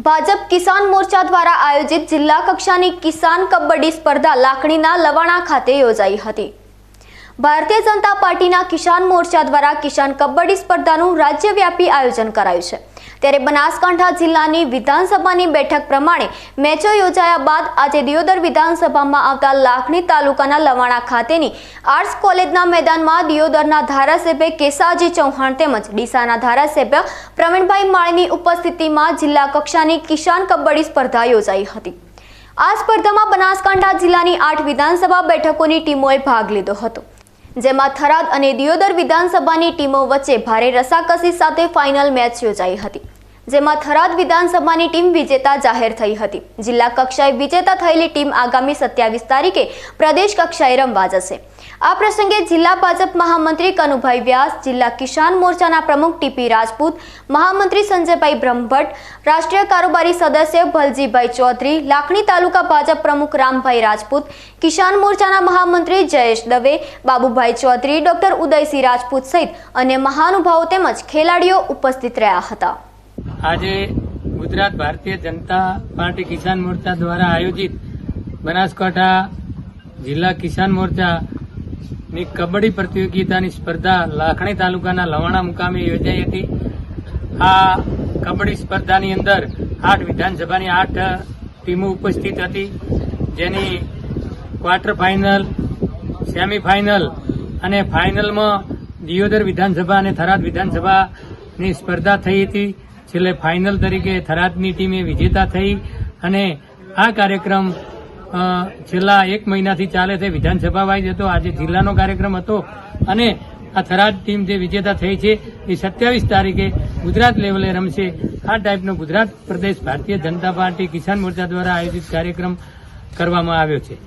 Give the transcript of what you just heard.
ભાજપ કિસાન મોરચા દ્વારા આયોજિત જિલ્લા કક્ષાની કિસાન કબડ્ડી સ્પર્ધા લાખણીના લવાણા ખાતે યોજાઈ હતી। ભારતીય જનતા પાર્ટીના કિસાન મોરચા દ્વારા કિસાન કબડ્ડી સ્પર્ધાનું રાજ્યવ્યાપી આયોજન કરાયું છે। ત્યારે બનાસકાંઠા જિલ્લાની વિધાનસભાની બેઠક પ્રમાણે મેચો યોજાયા બાદ આજે દિયોદર વિધાનસભામાં આવતા લાખણી તાલુકાના લવાણા ખાતેની આર્ટ્સ કોલેજના મેદાનમાં દિયોદરના ધારાસભ્ય કેસાજી ચૌહાણ તેમજ ડીસાના ધારાસભ્ય પ્રવીણભાઈ માળીની ઉપસ્થિતિમાં જિલ્લા કક્ષાની કિસાન કબડ્ડી સ્પર્ધા યોજાઈ હતી। આ સ્પર્ધામાં બનાસકાંઠા જિલ્લાની 8 વિધાનસભા બેઠકોની ટીમોએ ભાગ લીધો હતો, જેમાં થરાદ અને દિયોદર વિધાનસભાની ટીમો વચ્ચે ભારે રસાકસી સાથે ફાઇનલ મેચ યોજાઈ હતી, જેમાં થરાદ વિધાનસભાની ટીમ વિજેતા જાહેર થઈ હતી। જિલ્લા કક્ષાએ વિજેતા થયેલી ટીમ આગામી 27 તારીખે પ્રદેશ કક્ષાએ રમવા જશે। આ પ્રસંગે જિલ્લા ભાજપ મહામંત્રી કનુભાઈ વ્યાસ, જિલ્લા કિસાન મોરચાના પ્રમુખ ટીપી રાજપૂત, મહામંત્રી સંજયભાઈ બ્રહ્મભટ્ટ, રાષ્ટ્રીય કારોબારી સદસ્ય ભલજીભાઈ ચૌધરી, લાખણી તાલુકા ભાજપ પ્રમુખ રામભાઈ રાજપૂત, કિસાન મોરચાના મહામંત્રી જયેશ દવે, બાબુભાઈ ચૌધરી, ડોક્ટર ઉદયસિંહ રાજપૂત સહિત અન્ય મહાનુભાવો તેમજ ખેલાડીઓ ઉપસ્થિત રહ્યા હતા। આજે ગુજરાત ભારતીય જનતા પાર્ટી કિસાન મોરચા દ્વારા આયોજિત બનાસકાંઠા જિલ્લા કિસાન મોરચાની કબડ્ડી પ્રતિયોગિતાની સ્પર્ધા લાખણી તાલુકાના લવાણા મુકામે યોજાઈ હતી। આ કબડ્ડી સ્પર્ધાની અંદર 8 વિધાનસભાની 8 ટીમો ઉપસ્થિત હતી, જેની ક્વાર્ટર ફાઇનલ, સેમીફાઇનલ અને ફાઇનલમાં દિયોદર વિધાનસભા અને થરાદ વિધાનસભાની સ્પર્ધા થઈ હતી। છેલ્લે ફાઇનલ તરીકે થરાદની ટીમે વિજેતા થઈ અને આ કાર્યક્રમ છેલ્લા 1 મહિનાથી ચાલે છે, વિધાનસભા વાઇઝ હતો, આજે જિલ્લાનો કાર્યક્રમ હતો અને આ થરાદ ટીમ જે વિજેતા થઈ છે એ 27 તારીખે ગુજરાત લેવલે રમશે। આ ટાઈપનો ગુજરાત પ્રદેશ ભારતીય જનતા પાર્ટી કિસાન મોરચા દ્વારા આયોજિત કાર્યક્રમ કરવામાં આવ્યો છે।